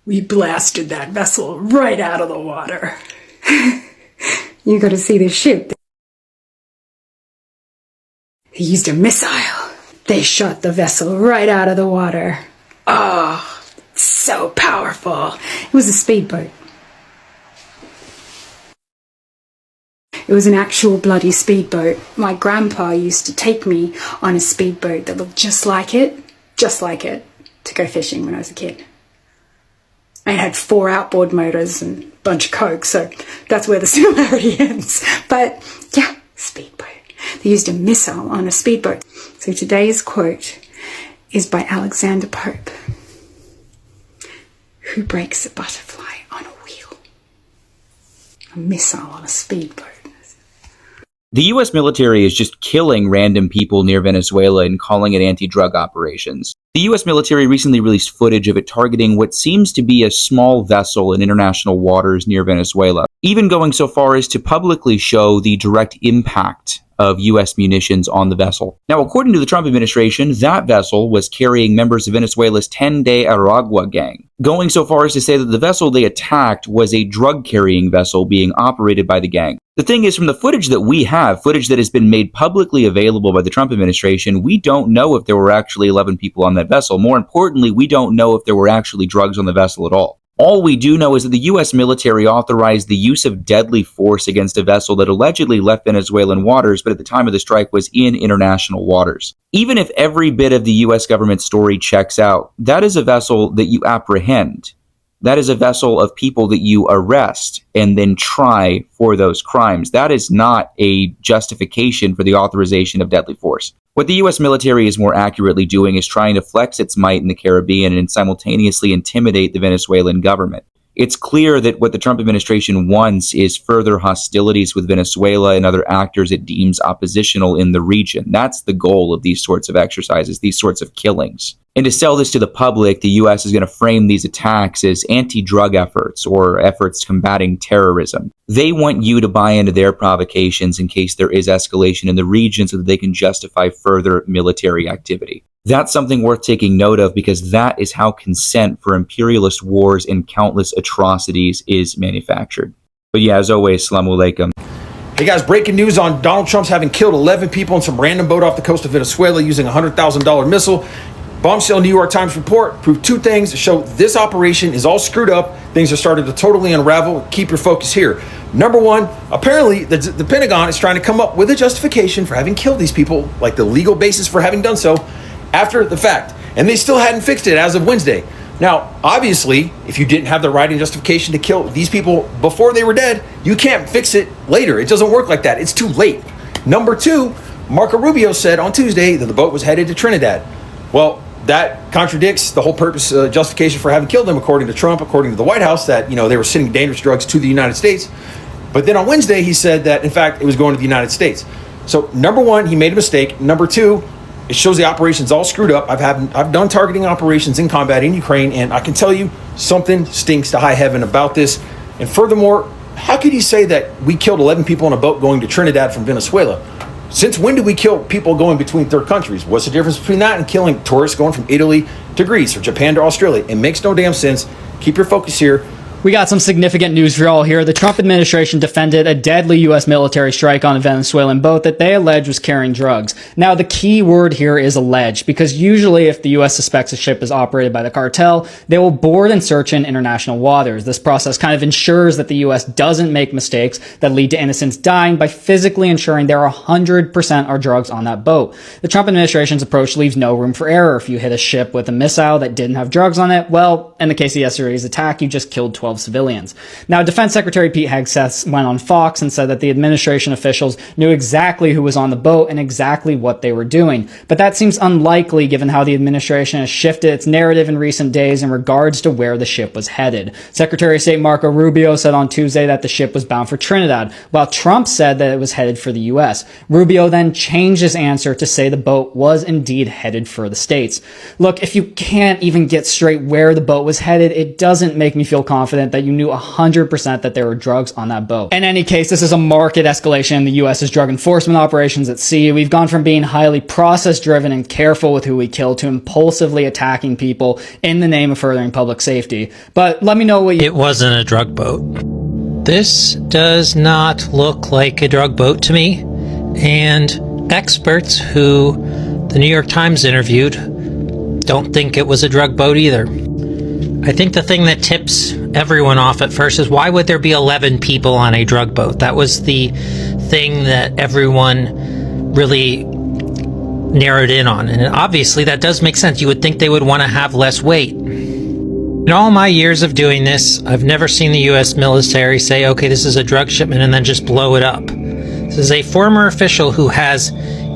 We blasted that vessel right out of the water. You gotta see this ship. They used a missile. They shot the vessel right out of the water. Oh, so powerful. It was a speedboat. It was an actual bloody speedboat. My grandpa used to take me on a speedboat that looked just like it, to go fishing when I was a kid. It had 4 outboard motors and a bunch of coke, so that's where the similarity ends. But yeah, speedboat. They used a missile on a speedboat. So today's quote is by Alexander Pope. Who breaks a butterfly on a wheel? A missile on a speedboat. The U.S. military is just killing random people near Venezuela and calling it anti-drug operations. The U.S. military recently released footage of it targeting what seems to be a small vessel in international waters near Venezuela, even going so far as to publicly show the direct impact of U.S. munitions on the vessel. Now, according to the Trump administration, that vessel was carrying members of Venezuela's 10 de Aragua gang, going so far as to say that the vessel they attacked was a drug-carrying vessel being operated by the gang. The thing is, from the footage that we have, footage that has been made publicly available by the Trump administration, we don't know if there were actually 11 people on that vessel. More importantly, we don't know if there were actually drugs on the vessel at all. All we do know is that the U.S. military authorized the use of deadly force against a vessel that allegedly left Venezuelan waters, but at the time of the strike was in international waters. Even if every bit of the U.S. government story checks out, that is a vessel that you apprehend. That is a vessel of people that you arrest and then try for those crimes. That is not a justification for the authorization of deadly force. What the U.S. military is more accurately doing is trying to flex its might in the Caribbean and simultaneously intimidate the Venezuelan government. It's clear that what the Trump administration wants is further hostilities with Venezuela and other actors it deems oppositional in the region. That's the goal of these sorts of exercises, these sorts of killings. And to sell this to the public, the U.S. is going to frame these attacks as anti-drug efforts or efforts combating terrorism. They want you to buy into their provocations in case there is escalation in the region so that they can justify further military activity. That's something worth taking note of because that is how consent for imperialist wars and countless atrocities is manufactured. But yeah, as always, Assalamu alaikum. Hey guys, breaking news on Donald Trump's having killed 11 people in some random boat off the coast of Venezuela using a $100,000 missile. Bombshell New York Times report proved 2 things to show this operation is all screwed up. Things are starting to totally unravel. Keep your focus here. Number 1, apparently the Pentagon is trying to come up with a justification for having killed these people, like the legal basis for having done so, after the fact. And they still hadn't fixed it as of Wednesday. Now, obviously, if you didn't have the right and justification to kill these people before they were dead, you can't fix it later. It doesn't work like that. It's too late. Number 2, Marco Rubio said on Tuesday that the boat was headed to Trinidad. Well, that contradicts the whole purpose, justification for having killed them, according to Trump, according to the White House, that, they were sending dangerous drugs to the United States. But then on Wednesday, he said that, in fact, it was going to the United States. So, number 1, he made a mistake. Number 2, it shows the operation's all screwed up. I've done targeting operations in combat in Ukraine, and I can tell you something stinks to high heaven about this. And furthermore, how could he say that we killed 11 people on a boat going to Trinidad from Venezuela? Since when do we kill people going between third countries? What's the difference between that and killing tourists going from Italy to Greece or Japan to Australia? It makes no damn sense. Keep your focus here. We got some significant news for y'all here. The Trump administration defended a deadly U.S. military strike on a Venezuelan boat that they allege was carrying drugs. Now, the key word here is alleged, because usually if the U.S. suspects a ship is operated by the cartel, they will board and search in international waters. This process kind of ensures that the U.S. doesn't make mistakes that lead to innocents dying by physically ensuring there are 100% are drugs on that boat. The Trump administration's approach leaves no room for error. If you hit a ship with a missile that didn't have drugs on it, well, in the case of yesterday's attack, you just killed 12 civilians. Now, Defense Secretary Pete Hegseth went on Fox and said that the administration officials knew exactly who was on the boat and exactly what they were doing. But that seems unlikely given how the administration has shifted its narrative in recent days in regards to where the ship was headed. Secretary of State Marco Rubio said on Tuesday that the ship was bound for Trinidad, while Trump said that it was headed for the U.S. Rubio then changed his answer to say the boat was indeed headed for the States. Look, if you can't even get straight where the boat was headed, it doesn't make me feel confident confident that you knew 100% that there were drugs on that boat. In any case, this is a marked escalation in the U.S.'s drug enforcement operations at sea. We've gone from being highly process-driven and careful with who we kill to impulsively attacking people in the name of furthering public safety. But let me know what you... It wasn't a drug boat. This does not look like a drug boat to me, and experts who the New York Times interviewed don't think it was a drug boat either. I think the thing that tips everyone off at first is, why would there be 11 people on a drug boat? That was the thing that everyone really narrowed in on, and obviously that does make sense. You would think they would want to have less weight. In all my years of doing this, I've never seen the U.S. military say, okay, this is a drug shipment, and then just blow it up. This is a former official who has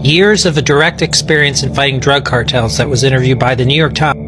years of a direct experience in fighting drug cartels that was interviewed by the New York Times.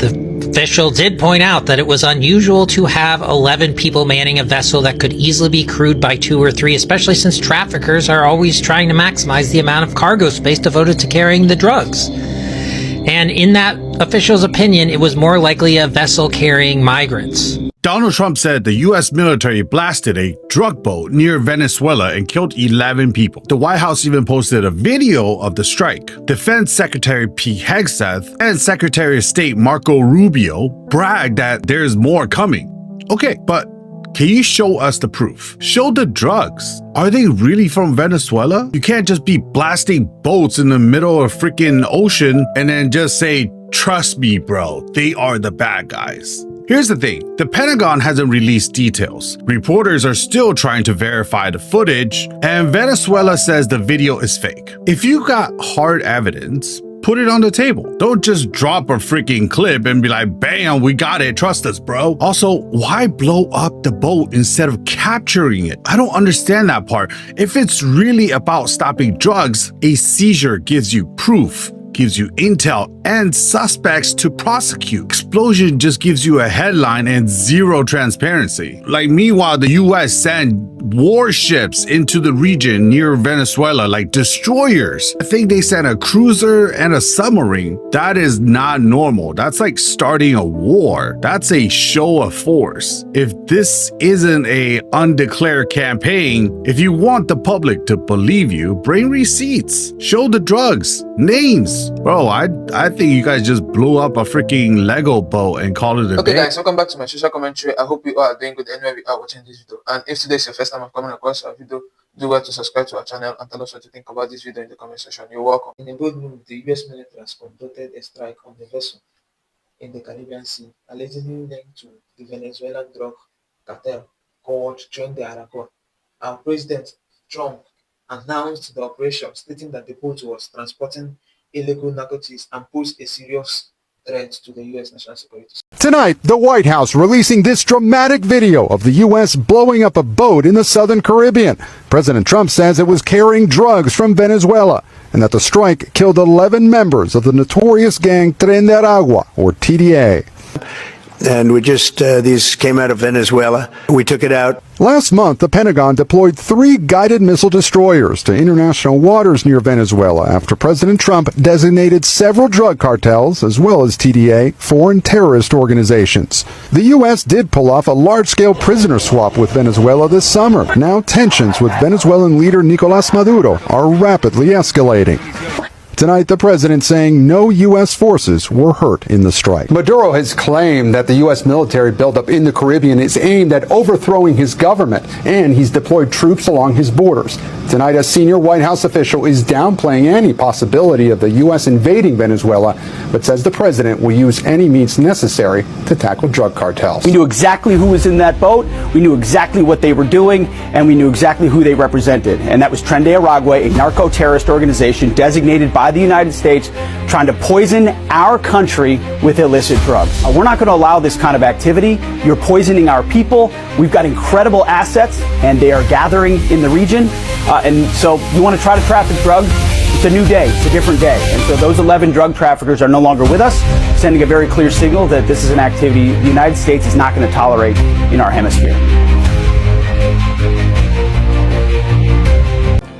The official did point out that it was unusual to have 11 people manning a vessel that could easily be crewed by 2 or 3, especially since traffickers are always trying to maximize the amount of cargo space devoted to carrying the drugs. And in that official's opinion, it was more likely a vessel carrying migrants. Donald Trump said the U.S. military blasted a drug boat near Venezuela and killed 11 people. The White House even posted a video of the strike. Defense Secretary Pete Hegseth and Secretary of State Marco Rubio bragged that there's more coming. Okay, but can you show us the proof? Show the drugs. Are they really from Venezuela? You can't just be blasting boats in the middle of a freaking ocean and then just say, trust me, bro, they are the bad guys. Here's the thing, the Pentagon hasn't released details. Reporters are still trying to verify the footage, and Venezuela says the video is fake. If you got hard evidence, put it on the table. Don't just drop a freaking clip and be like, bam, we got it, trust us, bro. Also, why blow up the boat instead of capturing it? I don't understand that part. If it's really about stopping drugs, a seizure gives you proof, gives you intel and suspects to prosecute. Explosion just gives you a headline and zero transparency. Like, meanwhile, the US sent warships into the region near Venezuela, like destroyers. I think they sent a cruiser and a submarine. That is not normal. That's like starting a war. That's a show of force. If this isn't a undeclared campaign, if you want the public to believe you, bring receipts. Show the drugs, names. Bro, I think you guys just blew up a freaking Lego boat and called it a Okay day. guys, welcome back to my social commentary. I hope you all are doing good anywhere we are watching this video. And if today is your first time of coming across our video, do well to subscribe to our channel and tell us what you think about this video in the comment section. You're welcome. In a bold move, the US military has conducted a strike on the vessel in the Caribbean Sea, allegedly linked to the Venezuelan drug cartel called Join the Aragon. Our President Trump announced the operation, stating that the boat was transporting illegal narcotics and posed a serious threat to the U.S. national security. Tonight, the White House releasing this dramatic video of the U.S. blowing up a boat in the southern Caribbean. President Trump says it was carrying drugs from Venezuela and that the strike killed 11 members of the notorious gang Tren de Aragua, or TDA. And these came out of Venezuela. We took it out. Last month, the Pentagon deployed 3 guided missile destroyers to international waters near Venezuela after President Trump designated several drug cartels, as well as TDA, foreign terrorist organizations. The U.S. did pull off a large-scale prisoner swap with Venezuela this summer. Now tensions with Venezuelan leader Nicolás Maduro are rapidly escalating. Tonight, the president saying no U.S. forces were hurt in the strike. Maduro has claimed that the U.S. military buildup in the Caribbean is aimed at overthrowing his government, and he's deployed troops along his borders. Tonight, a senior White House official is downplaying any possibility of the U.S. invading Venezuela, but says the president will use any means necessary to tackle drug cartels. We knew exactly who was in that boat, we knew exactly what they were doing, and we knew exactly who they represented. And that was Tren de Aragua, a narco-terrorist organization designated by the United States trying to poison our country with illicit drugs. We're not going to allow this kind of activity. You're poisoning our people. We've got incredible assets, and they are gathering in the region. And so you want to try to traffic drugs? It's a new day. It's a different day. And so those 11 drug traffickers are no longer with us, sending a very clear signal that this is an activity the United States is not going to tolerate in our hemisphere.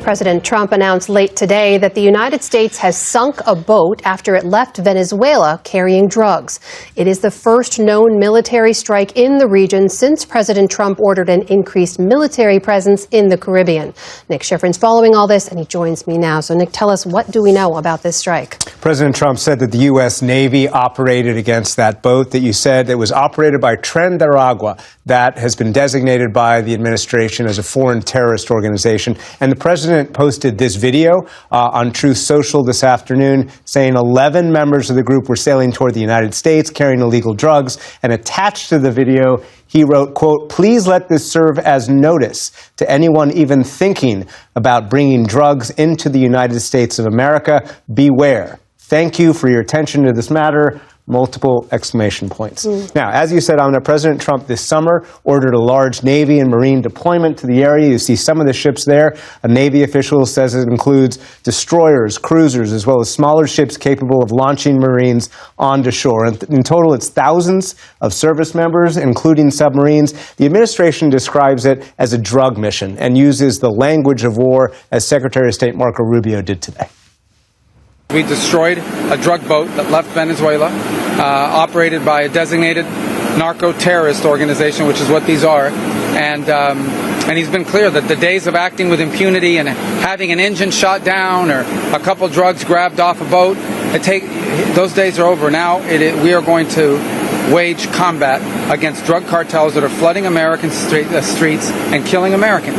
President Trump announced late today that the United States has sunk a boat after it left Venezuela carrying drugs. It is the first known military strike in the region since President Trump ordered an increased military presence in the Caribbean. Nick Schifrin's following all this, and he joins me now. So, Nick, tell us, what do we know about this strike? President Trump said that the U.S. Navy operated against that boat that you said that was operated by Tren de Aragua, that has been designated by the administration as a foreign terrorist organization. And the president posted this video on Truth Social this afternoon saying 11 members of the group were sailing toward the United States carrying illegal drugs. And attached to the video, he wrote, quote, "Please let this serve as notice to anyone even thinking about bringing drugs into the United States of America. Beware. Thank you for your attention to this matter." Multiple exclamation points. Now, as you said, Amna, President Trump this summer ordered a large Navy and Marine deployment to the area. You see some of the ships there. A Navy official says it includes destroyers, cruisers, as well as smaller ships capable of launching Marines onto shore. And in total, it's thousands of service members, including submarines. The administration describes it as a drug mission and uses the language of war, as Secretary of State Marco Rubio did today. We destroyed a drug boat that left Venezuela, operated by a designated narco-terrorist organization, which is what these are. And he's been clear that the days of acting with impunity and having an engine shot down or a couple drugs grabbed off a boat, those days are over. Now we are going to wage combat against drug cartels that are flooding American streets and killing Americans.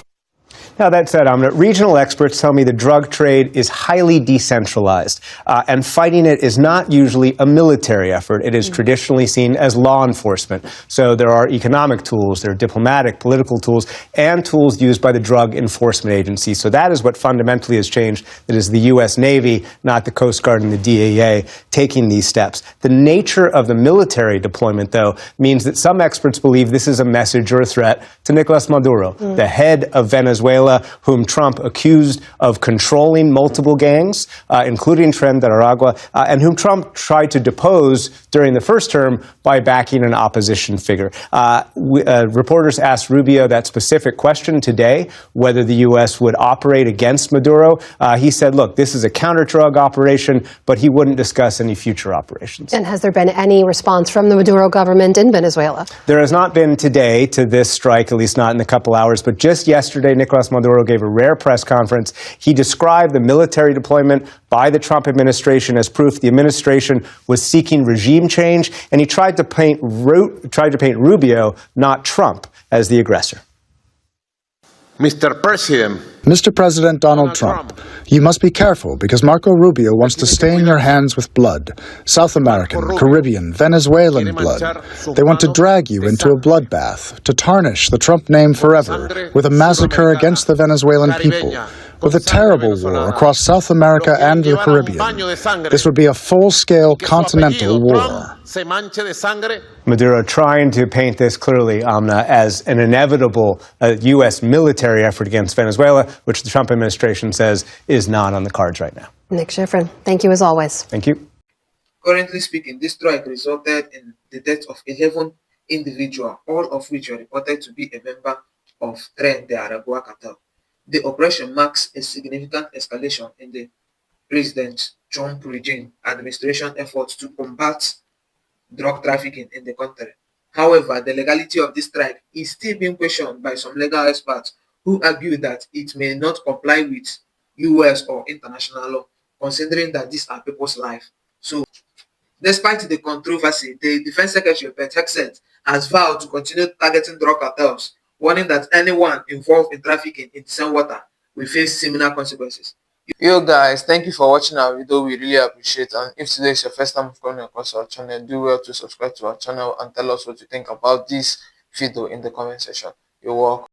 Now, that said, regional experts tell me the drug trade is highly decentralized, and fighting it is not usually a military effort. It is traditionally seen as law enforcement. So there are economic tools, there are diplomatic, political tools, and tools used by the Drug Enforcement Agency. So that is what fundamentally has changed. It is the U.S. Navy, not the Coast Guard and the DEA, taking these steps. The nature of the military deployment, though, means that some experts believe this is a message or a threat to Nicolas Maduro, the head of Venezuela, whom Trump accused of controlling multiple gangs, including Tren de Aragua, and whom Trump tried to depose during the first term by backing an opposition figure. Reporters asked Rubio that specific question today, whether the U.S. would operate against Maduro. He said, look, this is a counter-drug operation, but he wouldn't discuss any future operations. And has there been any response from the Maduro government in Venezuela? There has not been today to this strike, at least not in a couple hours, but just yesterday, Nicolas Maduro gave a rare press conference. He described the military deployment by the Trump administration as proof the administration was seeking regime change, and he tried to paint Rubio, not Trump, as the aggressor. Mr. President Donald Trump, you must be careful because Marco Rubio wants to stain your hands with blood. South American, Caribbean, Venezuelan blood. They want to drag you into a bloodbath, to tarnish the Trump name forever with a massacre against the Venezuelan people, with a terrible war across South America and the Caribbean. This would be a full-scale continental war. Maduro trying to paint this clearly, Amna, as an inevitable U.S. military effort against Venezuela, which the Trump administration says is not on the cards right now. Nick Schifrin, thank you as always. Thank you. Currently speaking, this strike resulted in the death of 11 individuals, all of which were reported to be a member of Tren de Aragua cartel. The operation marks a significant escalation in the President Trump regime administration efforts to combat drug trafficking in the country. However, the legality of this strike is still being questioned by some legal experts who argue that it may not comply with US or international law, considering that these are people's lives. So, despite the controversy, the Defense Secretary Pete Hegseth has vowed to continue targeting drug cartels, warning that anyone involved in trafficking in the same water will face similar consequences. Yo guys, thank you for watching our video. We really appreciate it. And if today is your first time coming across our channel, do well to subscribe to our channel and tell us what you think about this video in the comment section. You're welcome.